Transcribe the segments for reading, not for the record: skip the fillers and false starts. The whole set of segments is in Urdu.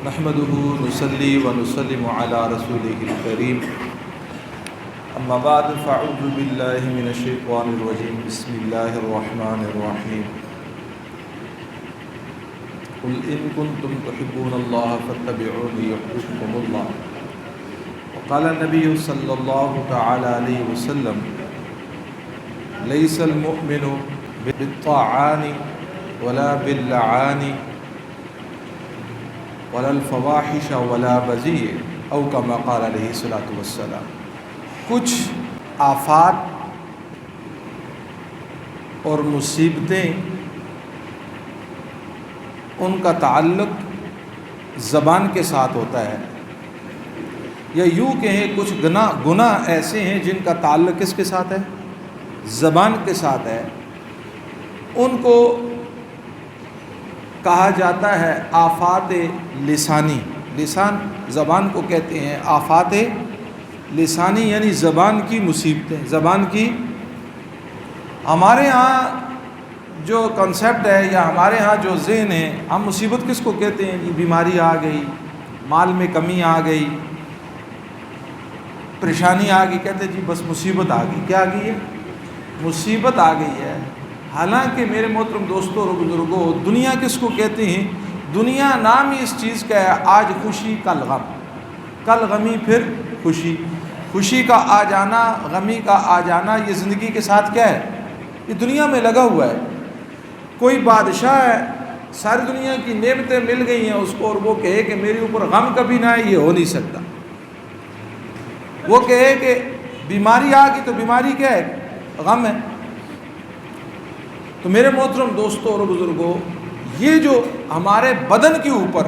نحمده نصلي ونسلم على رسوله الكريم اما بعد فاعوذ بالله من الشيطان الرجيم بسم الله الرحمن الرحيم قل ان كنتم تحبون الله فاتبعوني يحببكم الله وقال النبي صلى الله تعالى عليه وسلم ليس المؤمن بالطاعان ولا باللعان ولا الفواحش ولا بذیء او کما قال علیہ الصلوۃ والسلام۔ کچھ آفات اور مصیبتیں ان کا تعلق زبان کے ساتھ ہوتا ہے، یا یوں کہیں کچھ گناہ ایسے ہیں جن کا تعلق کس کے ساتھ ہے؟ زبان کے ساتھ ہے۔ ان کو کہا جاتا ہے آفات لسانی، لسان زبان کو کہتے ہیں آفات لسانی، یعنی زبان کی مصیبتیں، زبان کی۔ ہمارے ہاں جو کنسیپٹ ہے یا ہمارے ہاں جو ذہن ہے، ہم مصیبت کس کو کہتے ہیں؟ جی بیماری آ گئی، مال میں کمی آ گئی، پریشانی آ گئی، کہتے ہیں جی بس مصیبت آ گئی۔ کیا آ گئی ہے؟ مصیبت آ گئی ہے۔ حالانکہ میرے محترم دوستوں اور بزرگوں، دنیا کس کو کہتے ہیں؟ دنیا نام ہی اس چیز کا ہے، آج خوشی کل غم، کل غمی پھر خوشی، خوشی کا آ جانا غمی کا آ جانا، یہ زندگی کے ساتھ کیا ہے؟ یہ دنیا میں لگا ہوا ہے۔ کوئی بادشاہ ہے، ساری دنیا کی نعمتیں مل گئی ہیں اس کو، اور وہ کہے کہ میرے اوپر غم کبھی نہ آئے، یہ ہو نہیں سکتا۔ وہ کہے کہ بیماری آ گئی تو بیماری کیا ہے؟ غم ہے۔ تو میرے محترم دوستوں اور بزرگوں، یہ جو ہمارے بدن کے اوپر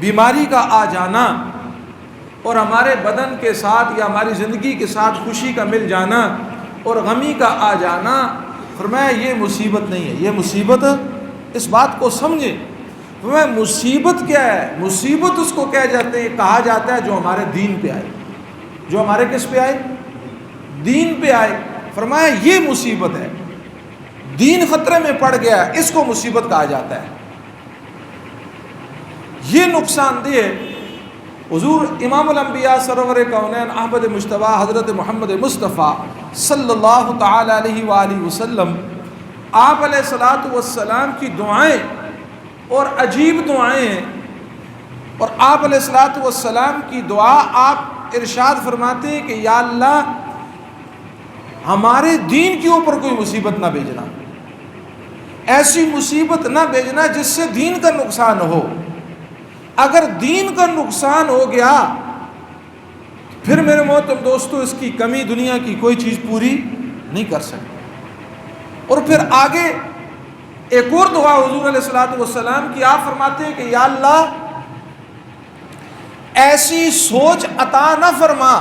بیماری کا آ جانا اور ہمارے بدن کے ساتھ یا ہماری زندگی کے ساتھ خوشی کا مل جانا اور غمی کا آ جانا، فرمایا یہ مصیبت نہیں ہے، یہ مصیبت، اس بات کو سمجھیں۔ فرمایا مصیبت کیا ہے؟ مصیبت اس کو کہا جاتا ہے جو ہمارے دین پہ آئے، جو ہمارے کس پہ آئے؟ دین پہ آئے۔ فرمایا یہ مصیبت ہے، دین خطرے میں پڑ گیا، اس کو مصیبت کہا جاتا ہے، یہ نقصان دہ ہے۔ حضور امام الانبیاء سرور کونین احمد مجتبیٰ حضرت محمد مصطفیٰ صلی اللہ تعالی علیہ وآلہ وسلم، آپ علیہ الصلوۃ والسلام کی دعائیں اور عجیب دعائیں ہیں، اور آپ علیہ الصلوۃ والسلام کی دعا آپ ارشاد فرماتے ہیں کہ یا اللہ ہمارے دین کے اوپر کوئی مصیبت نہ بھیجنا، ایسی مصیبت نہ بھیجنا جس سے دین کا نقصان ہو۔ اگر دین کا نقصان ہو گیا پھر میرے محترم دوستو اس کی کمی دنیا کی کوئی چیز پوری نہیں کر سکتی۔ اور پھر آگے ایک اور دعا حضور علیہ الصلوۃ والسلام کی، آپ فرماتے ہیں کہ یا اللہ ایسی سوچ عطا نہ فرما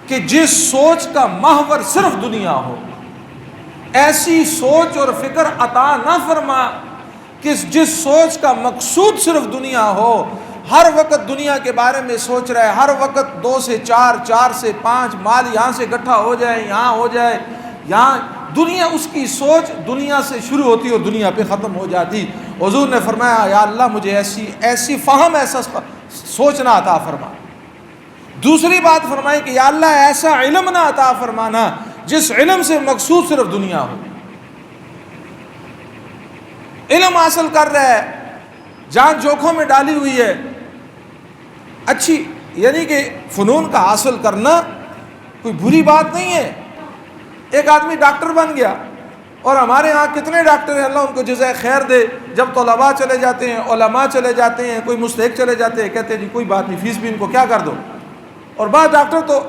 کہ جس سوچ کا محور صرف دنیا ہو، ایسی سوچ اور فکر عطا نہ فرما کہ جس سوچ کا مقصود صرف دنیا ہو، ہر وقت دنیا کے بارے میں سوچ رہا ہے، ہر وقت 2 سے 4، 4 سے 5، مال یہاں سے اکٹھا ہو جائے، یہاں ہو جائے، یہاں دنیا، اس کی سوچ دنیا سے شروع ہوتی اور دنیا پہ ختم ہو جاتی۔ حضور نے فرمایا یا اللہ مجھے ایسی فہم، ایسا سوچنا عطا فرما۔ دوسری بات فرمائی کہ یا اللہ ایسا علم نہ عطا فرمانا جس علم سے مقصود صرف دنیا ہو۔ علم حاصل کر رہا ہے، جان جوکھوں میں ڈالی ہوئی ہے، اچھی، یعنی کہ فنون کا حاصل کرنا کوئی بری بات نہیں ہے۔ ایک آدمی ڈاکٹر بن گیا، اور ہمارے ہاں کتنے ڈاکٹر ہیں، اللہ ان کو جزائے خیر دے، جب طلباء چلے جاتے ہیں، علماء چلے جاتے ہیں، کوئی مستحق چلے جاتے ہیں، کہتے ہیں جی کوئی بات نہیں، فیس بھی ان کو کیا کر دو۔ اور بعض ڈاکٹر تو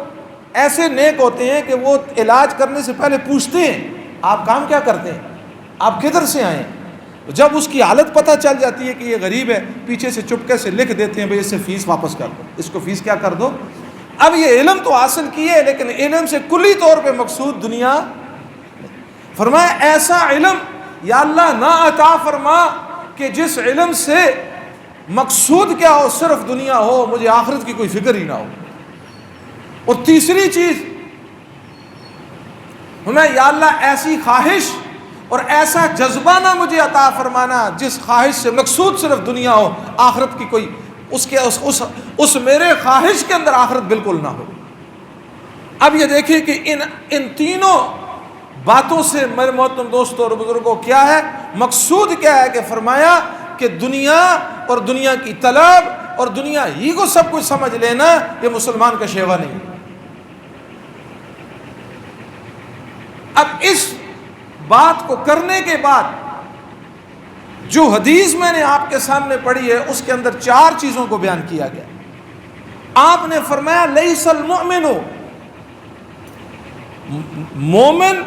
ایسے نیک ہوتے ہیں کہ وہ علاج کرنے سے پہلے پوچھتے ہیں آپ کام کیا کرتے ہیں، آپ کدھر سے آئے ہیں۔ جب اس کی حالت پتہ چل جاتی ہے کہ یہ غریب ہے، پیچھے سے چپکے سے لکھ دیتے ہیں بھئی اس سے فیس واپس کر دو، اس کو فیس کیا کر دو۔ اب یہ علم تو حاصل کیے لیکن علم سے کلی طور پہ مقصود دنیا۔ فرمایا ایسا علم یا اللہ نہ عطا فرما کہ جس علم سے مقصود کیا ہو، صرف دنیا ہو، مجھے آخرت کی کوئی فکر ہی نہ ہو۔ اور تیسری چیز، ہمیں یا اللہ ایسی خواہش اور ایسا جذبہ نہ مجھے عطا فرمانا جس خواہش سے مقصود صرف دنیا ہو، آخرت کی کوئی اس میرے خواہش کے اندر آخرت بالکل نہ ہو۔ اب یہ دیکھیں کہ ان تینوں باتوں سے میرے محترم دوستوں اور بزرگوں کیا ہے مقصود، کیا ہے کہ فرمایا کہ دنیا اور دنیا کی طلب اور دنیا ہی کو سب کچھ سمجھ لینا یہ مسلمان کا شیوا نہیں۔ اب اس بات کو کرنے کے بعد جو حدیث میں نے آپ کے سامنے پڑھی ہے اس کے اندر 4 چیزوں کو بیان کیا گیا۔ آپ نے فرمایا لیس المؤمن، مومن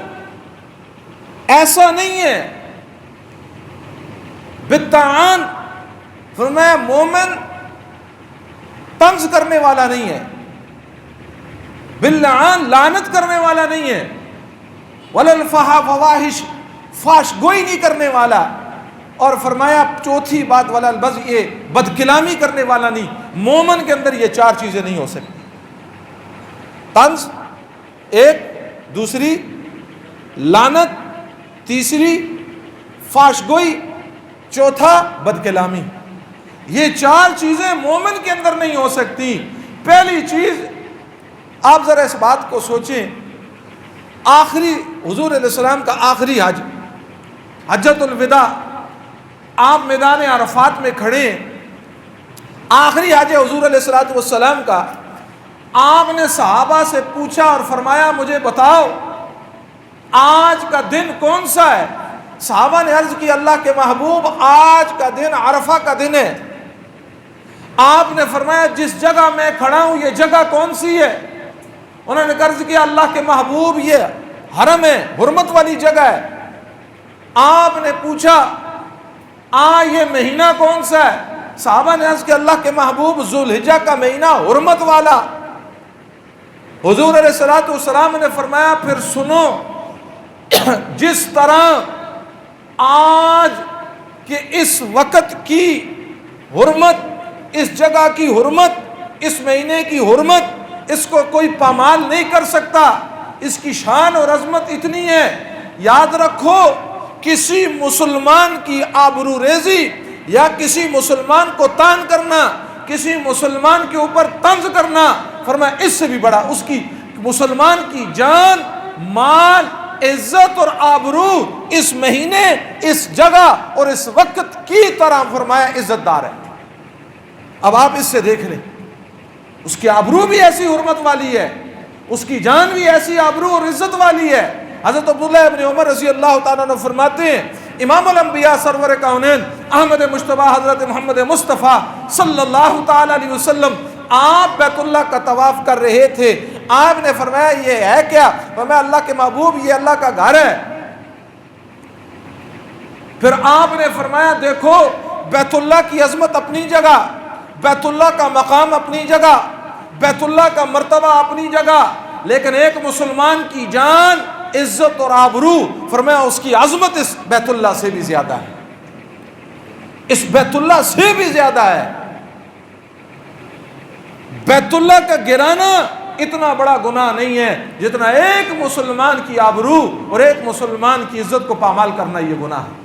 ایسا نہیں ہے، بالطعان، فرمایا مومن طنز کرنے والا نہیں ہے، باللعان، لعنت کرنے والا نہیں ہے، ولا الفواحش، فاش گوئی نہیں کرنے والا، اور فرمایا چوتھی بات ولا البذ، یہ بد کلامی کرنے والا نہیں۔ مومن کے اندر یہ 4 چیزیں نہیں ہو سکتی، طنز ایک، دوسری لعنت، تیسری فاش گوئی، چوتھا بد کلامی۔ یہ 4 چیزیں مومن کے اندر نہیں ہو سکتی۔ پہلی چیز آپ ذرا اس بات کو سوچیں، آخری حضور علیہ السلام کا آخری حج، حجۃ الوداع، آپ میدان عرفات میں کھڑے، آخری حج حضور علیہ السلام کا، آپ نے صحابہ سے پوچھا اور فرمایا مجھے بتاؤ آج کا دن کون سا ہے؟ صحابہ نے عرض کی اللہ کے محبوب آج کا دن عرفہ کا دن ہے۔ آپ نے فرمایا جس جگہ میں کھڑا ہوں یہ جگہ کون سی ہے؟ انہوں نے عرض کیا اللہ کے محبوب یہ حرم ہے، حرمت والی جگہ ہے۔ آپ نے پوچھا یہ مہینہ کون سا ہے؟ صحابہ نے عرض کیا اللہ کے محبوب ذوالحجہ کا مہینہ حرمت والا۔ حضور علیہ السلام نے فرمایا پھر سنو، جس طرح آج کے اس وقت کی حرمت، اس جگہ کی حرمت، اس مہینے کی حرمت، اس کو کوئی پامال نہیں کر سکتا، اس کی شان اور عظمت اتنی ہے۔ یاد رکھو کسی مسلمان کی آبرو ریزی یا کسی مسلمان کو تان کرنا، کسی مسلمان کے اوپر طنز کرنا، فرمایا اس سے بھی بڑا، اس کی مسلمان کی جان، مال، عزت اور آبرو اس مہینے، اس جگہ اور اس وقت کی طرح فرمایا عزت دار ہے۔ اب آپ اس سے دیکھ لیں، اس کی آبرو بھی ایسی حرمت والی ہے، اس کی جان بھی ایسی آبرو اور عزت والی ہے۔ حضرت عبداللہ ابن عمر رضی اللہ تعالیٰ عنہ فرماتے ہیں امام الانبیاء سرور کونین احمد مجتبی حضرت محمد مصطفیٰ صلی اللہ تعالیٰ علیہ وسلم آپ بیت اللہ کا طواف کر رہے تھے، آپ نے فرمایا یہ ہے کیا؟ فرمایا اللہ کے محبوب یہ اللہ کا گھر ہے۔ پھر آپ نے فرمایا دیکھو بیت اللہ کی عظمت اپنی جگہ، بیت اللہ کا مقام اپنی جگہ، بیت اللہ کا مرتبہ اپنی جگہ، لیکن ایک مسلمان کی جان، عزت اور آبرو، فرمایا اس کی عظمت اس بیت اللہ سے بھی زیادہ ہے، اس بیت اللہ سے بھی زیادہ ہے۔ بیت اللہ کا گرانا اتنا بڑا گناہ نہیں ہے جتنا ایک مسلمان کی آبرو اور ایک مسلمان کی عزت کو پامال کرنا یہ گناہ ہے۔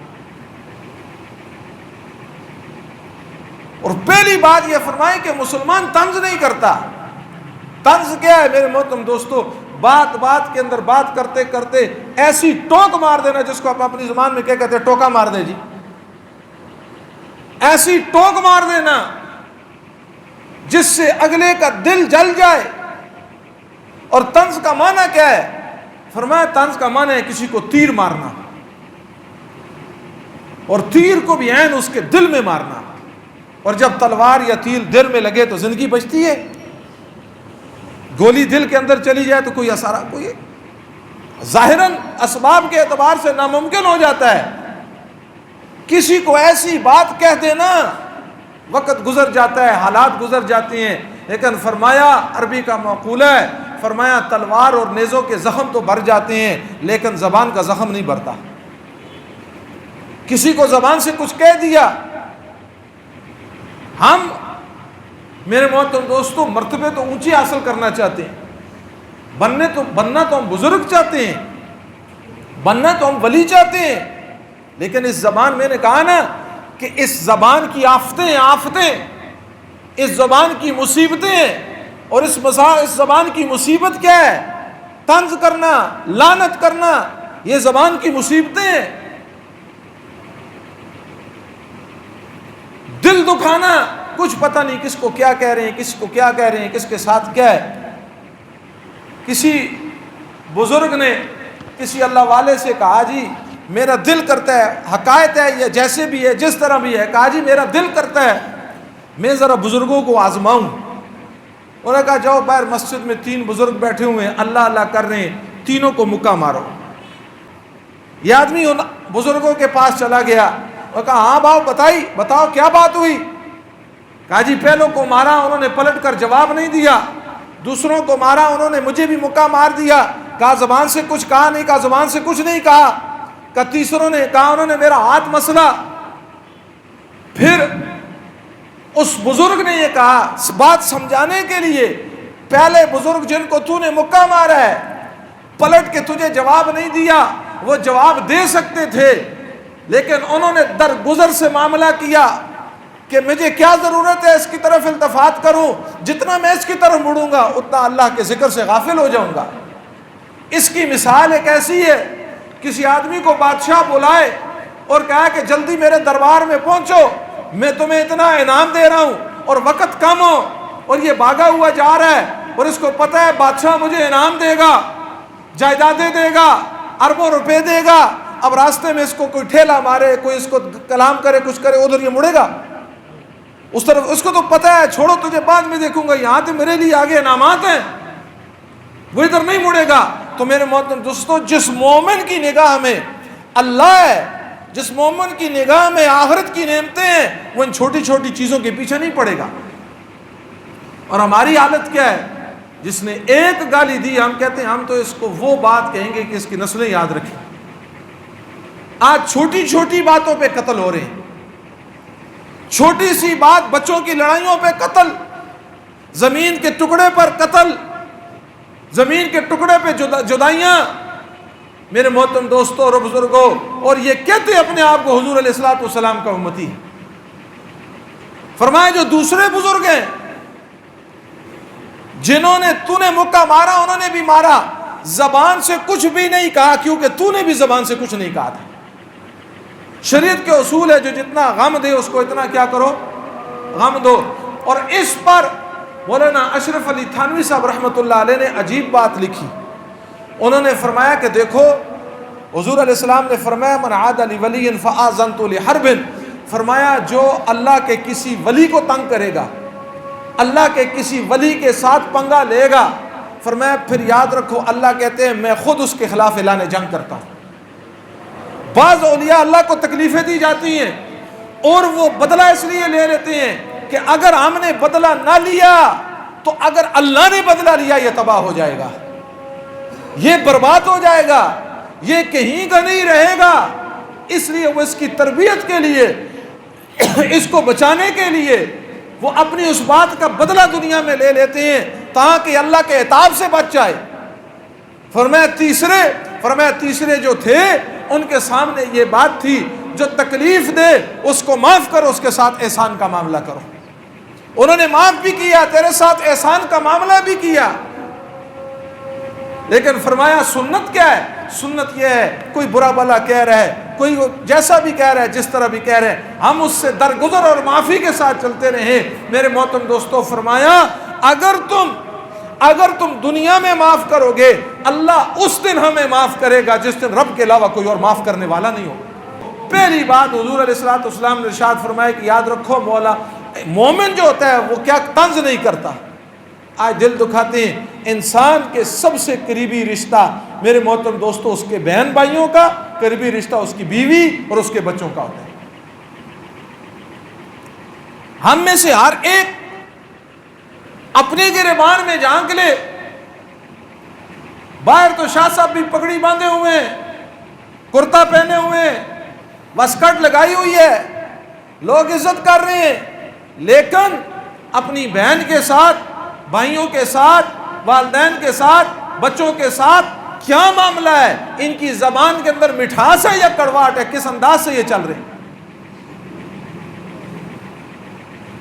اور پہلی بات یہ فرمائے کہ مسلمان طنز نہیں کرتا۔ طنز کیا ہے میرے محترم دوستو؟ بات بات کے اندر بات کرتے کرتے ایسی ٹوک مار دینا جس کو آپ اپنی زبان میں کیا کہتے ہیں، ٹوکا مار دے جی، ایسی ٹوک مار دینا جس سے اگلے کا دل جل جائے۔ اور طنز کا معنی کیا ہے؟ فرمایا طنز کا معنی ہے کسی کو تیر مارنا، اور تیر کو بھی عین اس کے دل میں مارنا، اور جب تلوار یا تیر دل میں لگے تو زندگی بچتی ہے، گولی دل کے اندر چلی جائے تو کوئی اثر، کوئی ظاہراً اسباب کے اعتبار سے ناممکن ہو جاتا ہے۔ کسی کو ایسی بات کہہ دینا، وقت گزر جاتا ہے، حالات گزر جاتے ہیں، لیکن فرمایا عربی کا مقولہ ہے، فرمایا تلوار اور نیزوں کے زخم تو بھر جاتے ہیں لیکن زبان کا زخم نہیں بھرتا۔ کسی کو زبان سے کچھ کہہ دیا، ہم میرے محترم دوستوں مرتبے تو اونچی حاصل کرنا چاہتے ہیں، بننا تو ہم بزرگ چاہتے ہیں، بننا تو ہم ولی چاہتے ہیں، لیکن اس زبان میں نے کہا نا کہ اس زبان کی آفتیں، اس زبان کی مصیبتیں، اور اس زبان کی مصیبت کیا ہے؟ طنز کرنا، لعنت کرنا، یہ زبان کی مصیبتیں ہیں۔ دل دکھانا، کچھ پتہ نہیں کس کو کیا کہہ رہے ہیں، کس کو کیا کہہ رہے ہیں، کس کے ساتھ کیا ہے۔ کسی بزرگ نے کسی اللہ والے سے کہا جی میرا دل کرتا ہے، حقائق ہے یہ جیسے بھی ہے جس طرح بھی ہے، کہا جی میرا دل کرتا ہے میں ذرا بزرگوں کو آزماؤں۔ انہوں نے کہا جاؤ باہر مسجد میں 3 بزرگ بیٹھے ہوئے ہیں، اللہ اللہ کر رہے ہیں، تینوں کو مکہ مارو۔ یہ آدمی ان بزرگوں کے پاس چلا گیا اور کہا ہاں باؤ بتاؤ کیا بات ہوئی؟ کہا جی پہلوں کو مارا، انہوں نے پلٹ کر جواب نہیں دیا، دوسروں کو مارا، انہوں نے مجھے بھی مکہ مار دیا، کہا زبان سے کچھ کہا نہیں، کہا زبان سے کچھ نہیں کہا، کہا تیسروں نے کہا انہوں نے میرا ہاتھ مسلا۔ پھر اس بزرگ نے یہ کہا بات سمجھانے کے لیے، پہلے بزرگ جن کو تو نے مکہ مارا ہے پلٹ کے تجھے جواب نہیں دیا، وہ جواب دے سکتے تھے لیکن انہوں نے درگزر سے معاملہ کیا کہ مجھے کیا ضرورت ہے اس کی طرف التفات کروں، جتنا میں اس کی طرف مڑوں گا اتنا اللہ کے ذکر سے غافل ہو جاؤں گا۔ اس کی مثال ایک ایسی ہے، کسی آدمی کو بادشاہ بلائے اور کہا کہ جلدی میرے دربار میں پہنچو، میں تمہیں اتنا انعام دے رہا ہوں اور وقت کم ہو، اور یہ بھاگا ہوا جا رہا ہے اور اس کو پتہ ہے بادشاہ مجھے انعام دے گا، جائیدادیں دے گا، اربوں روپے دے گا، اب راستے میں اس کو کوئی ٹھیلا مارے، کوئی اس کو کلام کرے، کچھ کرے، ادھر یہ مڑے گا اس طرف، اس کو تو پتہ ہے چھوڑو تجھے بعد میں دیکھوں گا، یہاں تو میرے لیے آگے انعامات ہیں، وہ ادھر نہیں مڑے گا۔ تو میرے محترم دوستو، جس مومن کی نگاہ میں اللہ ہے، جس مومن کی نگاہ میں آخرت کی نعمتیں ہیں، وہ ان چھوٹی چھوٹی چیزوں کے پیچھے نہیں پڑے گا۔ اور ہماری حالت کیا ہے؟ جس نے ایک گالی دی ہم کہتے ہیں ہم تو اس کو وہ بات کہیں گے کہ اس کی نسلیں یاد رکھیں۔ آج چھوٹی چھوٹی باتوں پہ قتل ہو رہے ہیں، چھوٹی سی بات، بچوں کی لڑائیوں پہ قتل، زمین کے ٹکڑے پر قتل، زمین کے ٹکڑے پہ جدائیاں۔ میرے محترم دوستوں اور بزرگوں، اور یہ کہتے اپنے آپ کو حضور علیہ الصلوۃ والسلام کا امتی۔ فرمایا جو دوسرے بزرگ ہیں جنہوں نے تو نے مکہ مارا، انہوں نے بھی مارا، زبان سے کچھ بھی نہیں کہا، کیونکہ تو نے بھی زبان سے کچھ نہیں کہا تھا۔ شریعت کے اصول ہے جو جتنا غم دے اس کو اتنا کیا کرو، غم دو۔ اور اس پر مولانا اشرف علی تھانوی صاحب رحمۃ اللہ علیہ نے عجیب بات لکھی۔ انہوں نے فرمایا کہ دیکھو حضور علیہ السلام نے فرمایا من عاد لی ولی فآذنت لحرب، فرمایا جو اللہ کے کسی ولی کو تنگ کرے گا، اللہ کے کسی ولی کے ساتھ پنگا لے گا، فرمایا پھر یاد رکھو اللہ کہتے ہیں میں خود اس کے خلاف اعلان جنگ کرتا ہوں۔ بعض اولیاء اللہ کو تکلیفیں دی جاتی ہیں اور وہ بدلہ اس لیے لے لیتے ہیں کہ اگر ہم نے بدلہ نہ لیا تو اگر اللہ نے بدلہ لیا یہ تباہ ہو جائے گا، یہ برباد ہو جائے گا، یہ کہیں کا نہیں رہے گا۔ اس لیے وہ اس کی تربیت کے لیے، اس کو بچانے کے لیے وہ اپنی اس بات کا بدلہ دنیا میں لے لیتے ہیں تاکہ اللہ کے عتاب سے بچ جائے۔ فرمایا تیسرے جو تھے ان کے سامنے یہ بات تھی جو تکلیف دے اس کو معاف کرو، اس کے ساتھ احسان کا معاملہ کرو۔ انہوں نے معاف بھی کیا، تیرے ساتھ احسان کا معاملہ بھی کیا، لیکن فرمایا سنت کیا ہے؟ سنت یہ ہے کوئی برا بلا کہہ رہا ہے، کوئی جیسا بھی کہہ رہا ہے، جس طرح بھی کہہ رہے ہیں، ہم اس سے درگزر اور معافی کے ساتھ چلتے رہیں۔ میرے محترم دوستو، فرمایا اگر تم دنیا میں معاف کرو گے اللہ اس دن ہمیں معاف کرے گا جس دن رب کے علاوہ کوئی اور معاف کرنے والا نہیں ہوگا۔ پہلی بات حضور علیہ الصلوۃ والسلام نے ارشاد فرمایا کہ یاد رکھو مولا مومن جو ہوتا ہے وہ کیا طنز نہیں کرتا۔ آج دل دکھاتے ہیں انسان کے سب سے قریبی رشتہ میرے محترم دوستو اس کے بہن بھائیوں کا قریبی رشتہ اس کی بیوی اور اس کے بچوں کا ہوتا ہے۔ ہم میں سے ہر ایک اپنے گریبان میں جھانک لے، باہر تو شاہ صاحب بھی پگڑی باندھے ہوئے ہیں، کرتا پہنے ہوئے ہیں، واسکٹ لگائی ہوئی ہے، لوگ عزت کر رہے ہیں، لیکن اپنی بہن کے ساتھ، بھائیوں کے ساتھ، والدین کے ساتھ، بچوں کے ساتھ کیا معاملہ ہے؟ ان کی زبان کے اندر مٹھاس ہے یا کڑواہٹ ہے؟ کس انداز سے یہ چل رہے ہیں؟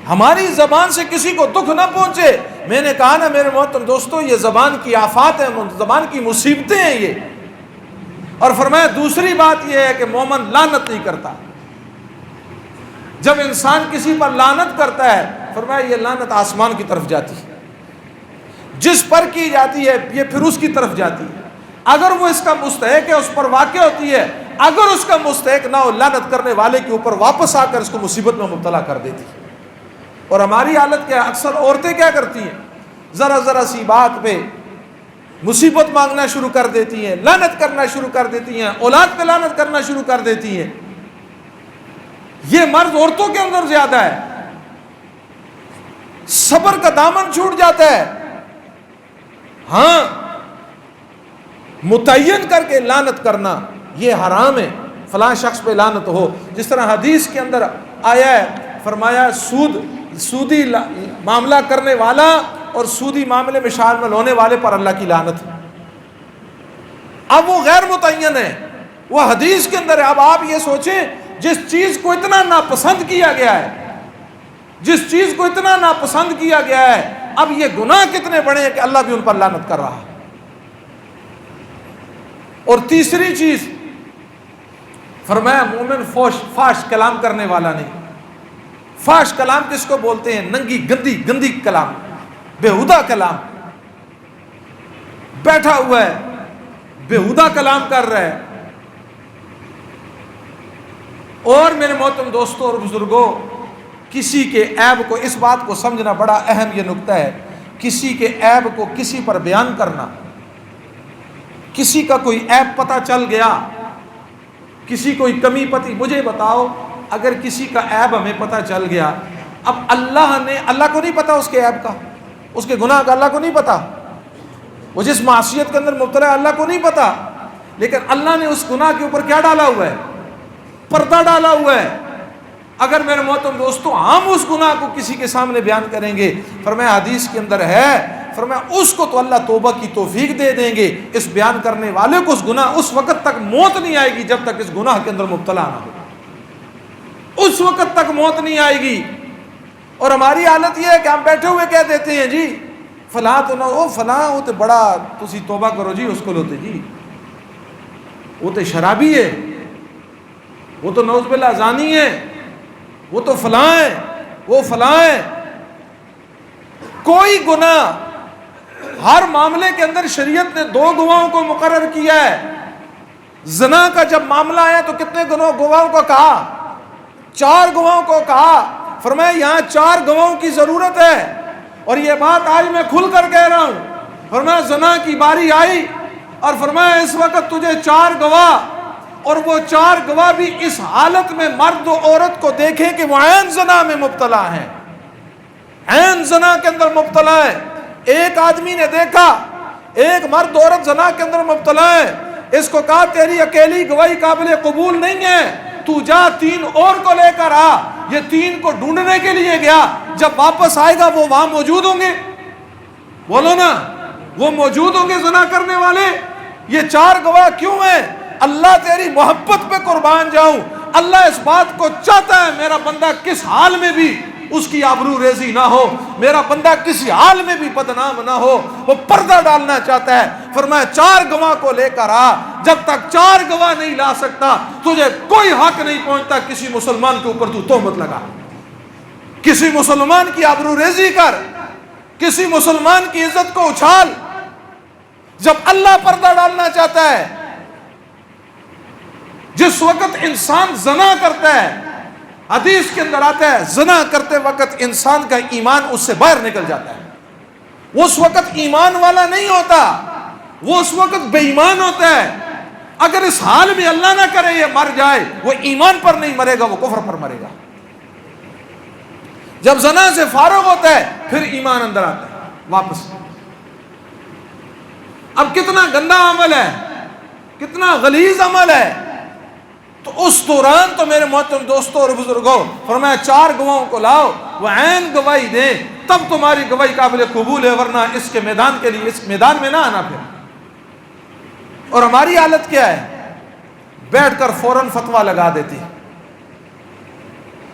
ہماری زبان سے کسی کو دکھ نہ پہنچے. میں نے کہا نا میرے محترم دوستو، یہ زبان کی آفات ہیں، زبان کی مصیبتیں ہیں یہ. اور فرمایا دوسری بات یہ ہے کہ مومن لعنت نہیں کرتا. جب انسان کسی پر لعنت کرتا ہے، فرمایا یہ لعنت آسمان کی طرف جاتی ہے، جس پر کی جاتی ہے یہ پھر اس کی طرف جاتی ہے. اگر وہ اس کا مستحق ہے اس پر واقع ہوتی ہے، اگر اس کا مستحق نہ ہو لعنت کرنے والے کے اوپر واپس آ کر اس کو مصیبت میں مبتلا کر دیتی ہے. اور ہماری حالت کیا؟ اکثر عورتیں کیا کرتی ہیں؟ ذرا ذرا سی بات پہ مصیبت مانگنا شروع کر دیتی ہیں، لعنت کرنا شروع کر دیتی ہیں، اولاد پہ لعنت کرنا شروع کر دیتی ہیں. یہ مرض عورتوں کے اندر زیادہ ہے. صبر کا دامن چھوٹ جاتا ہے. ہاں، متعین کر کے لعنت کرنا یہ حرام ہے، فلاں شخص پہ لعنت ہو. جس طرح حدیث کے اندر آیا ہے، فرمایا سودی معاملہ کرنے والا اور سودی معاملے میں شامل ہونے والے پر اللہ کی لعنت. اب وہ غیر متعین ہے، وہ حدیث کے اندر ہے. اب آپ یہ سوچیں، جس چیز کو اتنا ناپسند کیا گیا ہے، جس چیز کو اتنا ناپسند کیا گیا ہے، اب یہ گناہ کتنے بڑے ہیں کہ اللہ بھی ان پر لعنت کر رہا ہے. اور تیسری چیز فرمایا مومن فاش کلام کرنے والا نہیں. فاش کلام کس کو بولتے ہیں؟ ننگی گندی کلام، بےہودہ کلام. بیٹھا ہوا ہے بےہودہ کلام کر رہا ہے. اور میرے محترم دوستوں اور بزرگوں، کسی کے عیب کو، اس بات کو سمجھنا بڑا اہم یہ نکتہ ہے، کسی کے عیب کو کسی پر بیان کرنا. کسی کا کوئی عیب پتہ چل گیا، کسی کوئی کمی پتی، مجھے بتاؤ اگر کسی کا عیب ہمیں پتہ چل گیا، اب اللہ کو نہیں پتا اس کے عیب کا، اس کے گناہ کا اللہ کو نہیں پتا، وہ جس معصیت کے اندر مبتلا ہے اللہ کو نہیں پتا، لیکن اللہ نے اس گناہ کے اوپر کیا ڈالا ہوا ہے؟ پردہ ڈالا ہوا ہے. اگر میرے محترم دوستوں ہم اس گناہ کو کسی کے سامنے بیان کریں گے، فرمایا حدیث کے اندر ہے، فرمایا اس کو تو اللہ توبہ کی توفیق دے دیں گے، اس بیان کرنے والے کو اس گناہ اس وقت تک موت نہیں آئے گی جب تک اس گناہ کے اندر مبتلا نہ ہو، اس وقت تک موت نہیں آئے گی. اور ہماری حالت یہ ہے کہ ہم بیٹھے ہوئے کہہ دیتے ہیں جی فلاں تو نہ ہو، فلاں وہ تو بڑا تسی توبہ کرو جی اس کو لوتے جی، وہ تو شرابی ہے، وہ تو نعوذ باللہ زانی ہے، وہ تو فلاں ہے، وہ فلاں ہے. کوئی گناہ، ہر معاملے کے اندر شریعت نے 2 گواہوں کو مقرر کیا ہے. زنا کا جب معاملہ آیا تو کتنے گواہوں کو کہا؟ 4 گواہوں کو کہا. فرمایا یہاں 4 گواہوں کی ضرورت ہے. اور یہ بات آج میں کھل کر کہہ رہا ہوں. فرمایا زنا کی باری آئی اور فرمایا اس وقت تجھے 4 گواہ، اور وہ 4 گواہ بھی اس حالت میں مرد و عورت کو دیکھیں کہ وہ عین زنا میں مبتلا ہیں، عین زنا کے اندر مبتلا ہے. ایک آدمی نے دیکھا ایک مرد عورت زنا کے اندر مبتلا ہے، اس کو کہا تیری اکیلی گواہی قابل قبول نہیں ہے، تو جا 3 اور کو لے کر آ. یہ 3 کو ڈھونڈنے کے لیے گیا، جب واپس آئے گا وہ وہاں موجود ہوں گے، بولو نا، وہ موجود ہوں گے زنا کرنے والے. یہ 4 گواہ کیوں ہیں؟ اللہ تیری محبت پہ قربان جاؤں، اللہ اس بات کو چاہتا ہے میرا بندہ کس حال میں بھی اس کی آبرو ریزی نہ ہو، میرا بندہ کسی حال میں بھی بدنام نہ ہو، وہ پردہ ڈالنا چاہتا ہے. فرمایا 4 گواہ کو لے کر آ. جب تک 4 گواہ نہیں لا سکتا تجھے کوئی حق نہیں پہنچتا کسی مسلمان کے اوپر تو تہمت لگا، کسی مسلمان کی آبرو ریزی کر، کسی مسلمان کی عزت کو اچھال. جب اللہ پردہ ڈالنا چاہتا ہے، جس وقت انسان زنا کرتا ہے، حدیث کے اندر آتا ہے زنا کرتے وقت انسان کا ایمان اس سے باہر نکل جاتا ہے، وہ اس وقت ایمان والا نہیں ہوتا، وہ اس وقت بے ایمان ہوتا ہے. اگر اس حال میں اللہ نہ کرے یہ مر جائے، وہ ایمان پر نہیں مرے گا، وہ کفر پر مرے گا. جب زنا سے فارغ ہوتا ہے پھر ایمان اندر آتا ہے واپس. اب کتنا گندا عمل ہے، کتنا غلیظ عمل ہے. تو اس دوران تو میرے محترم دوستوں اور بزرگوں فرمایا 4 گواہوں کو لاؤ، وہ عین گواہی دیں، تب تمہاری گواہی قابل قبول ہے، ورنہ اس کے میدان کے لیے اس میدان میں نہ آنا. پھر اور ہماری حالت کیا ہے؟ بیٹھ کر فوراً فتویٰ لگا دیتی،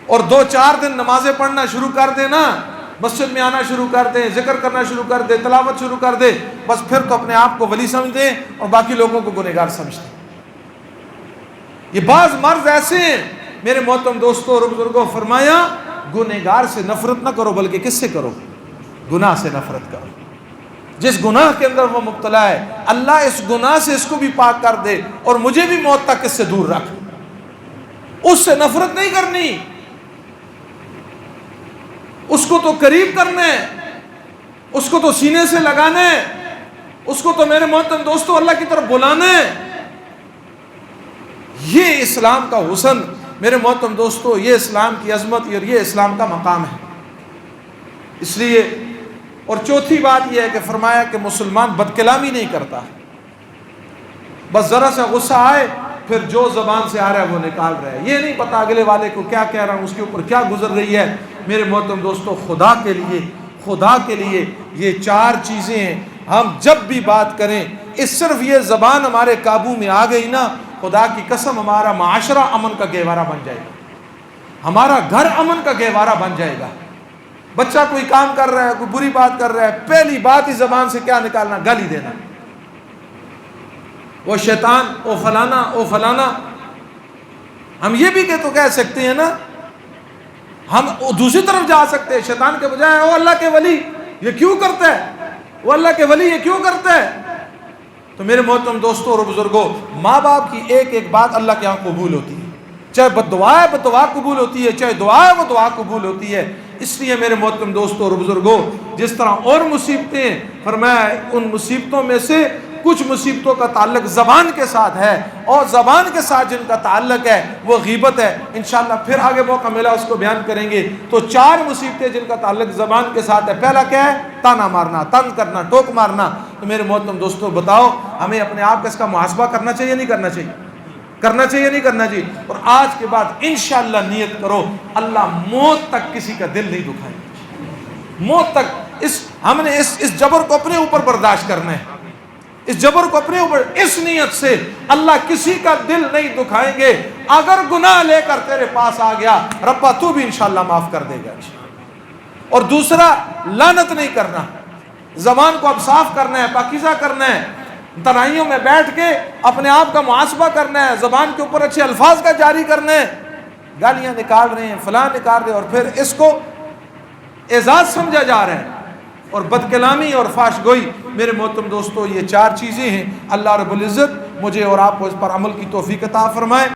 اور 2-4 دن نمازیں پڑھنا شروع کر دینا، مسجد میں آنا شروع کر دیں، ذکر کرنا شروع کر دیں، تلاوت شروع کر دیں، بس پھر تو اپنے آپ کو ولی سمجھتے ہیں اور باقی لوگوں کو گنہگار سمجھتے ہیں۔ یہ بعض مرض ایسے ہیں میرے محترم دوستوں اور بزرگوں، فرمایا گنہگار سے نفرت نہ کرو، بلکہ کس سے کرو؟ گناہ سے نفرت کرو۔ جس گناہ کے اندر وہ مبتلا ہے، اللہ اس گناہ سے اس کو بھی پاک کر دے اور مجھے بھی موت تک اس سے دور رکھ۔ اس سے نفرت نہیں کرنی، اس کو تو قریب کرنا ہے، اس کو تو سینے سے لگانا ہے، اس کو تو میرے محترم دوستوں اللہ کی طرف بلانا ہے۔ یہ اسلام کا حسن میرے محترم دوستوں، یہ اسلام کی عظمت اور یہ اسلام کا مقام ہے۔ اس لیے، اور چوتھی بات یہ ہے کہ فرمایا کہ مسلمان بد کلامی نہیں کرتا، بس ذرا سا غصہ آئے پھر جو زبان سے آ رہا ہے وہ نکال رہا ہے، یہ نہیں پتا اگلے والے کو کیا کہہ رہا ہوں، اس کے اوپر کیا گزر رہی ہے۔ میرے محترم دوستوں، خدا کے لیے یہ 4 چیزیں ہیں، ہم جب بھی بات کریں، اس صرف یہ زبان ہمارے قابو میں آ گئی نا، خدا کی قسم ہمارا معاشرہ امن کا گہوارہ بن جائے گا، ہمارا گھر امن کا گہوارہ بن جائے گا۔ بچہ کوئی کام کر رہا ہے، کوئی بری بات کر رہا ہے، پہلی بات ہی زبان سے کیا نکالنا؟ گالی دینا، وہ شیطان، او فلانا، او فلانا۔ ہم یہ بھی تو کہہ سکتے ہیں نا، ہم دوسری طرف جا سکتے ہیں، شیطان کے بجائے او اللہ کے ولی یہ کیوں کرتا ہے، وہ اللہ کے ولی یہ کیوں کرتا ہے۔ تو میرے محترم دوستوں اور بزرگوں، ماں باپ کی ایک ایک بات اللہ کے یہاں قبول ہوتی ہے، چاہے بد دعا ہے بد دعا قبول ہوتی ہے، چاہے دعا ہے وہ دعا قبول ہوتی ہے۔ اس لیے میرے محترم دوستوں اور بزرگوں، جس طرح اور مصیبتیں، فرمایا ان مصیبتوں میں سے کچھ مصیبتوں کا تعلق زبان کے ساتھ ہے، اور زبان کے ساتھ جن کا تعلق ہے وہ غیبت ہے۔ انشاءاللہ پھر آگے موقع ملا اس کو بیان کریں گے۔ تو 4 مصیبتیں جن کا تعلق زبان کے ساتھ ہے، پہلا کیا ہے؟ تانا مارنا، تنگ کرنا، ٹوک مارنا۔ تو میرے محترم دوستوں بتاؤ، ہمیں اپنے آپ کا اس کا محاسبہ کرنا چاہیے نہیں کرنا چاہیے؟ کرنا چاہیے نہیں کرنا چاہیے؟ اور آج کے بعد انشاءاللہ نیت کرو، اللہ موت تک کسی کا دل نہیں دکھائے گا، موت تک۔ ہم نے اس جبر کو اپنے اوپر برداشت کرنا ہے، اس جبر کو اپنے اوپر، اس نیت سے اللہ کسی کا دل نہیں دکھائیں گے۔ اگر گناہ لے کر تیرے پاس آ گیا، ربا تو بھی انشاءاللہ معاف کر دے گا۔ اور دوسرا، لعنت نہیں کرنا، زبان کو اب صاف کرنا ہے، پاکیزہ کرنا ہے، تنہائیوں میں بیٹھ کے اپنے آپ کا محاسبہ کرنا ہے، زبان کے اوپر اچھے الفاظ کا جاری کرنا ہے۔ گالیاں نکال رہے ہیں، فلاں نکال رہے ہیں، اور پھر اس کو اعزاز سمجھا جا رہا ہے، اور بد کلامی اور فحش گوئی۔ میرے محترم دوستو، یہ 4 چیزیں ہیں۔ اللہ رب العزت مجھے اور آپ کو اس پر عمل کی توفیق عطا فرمائے۔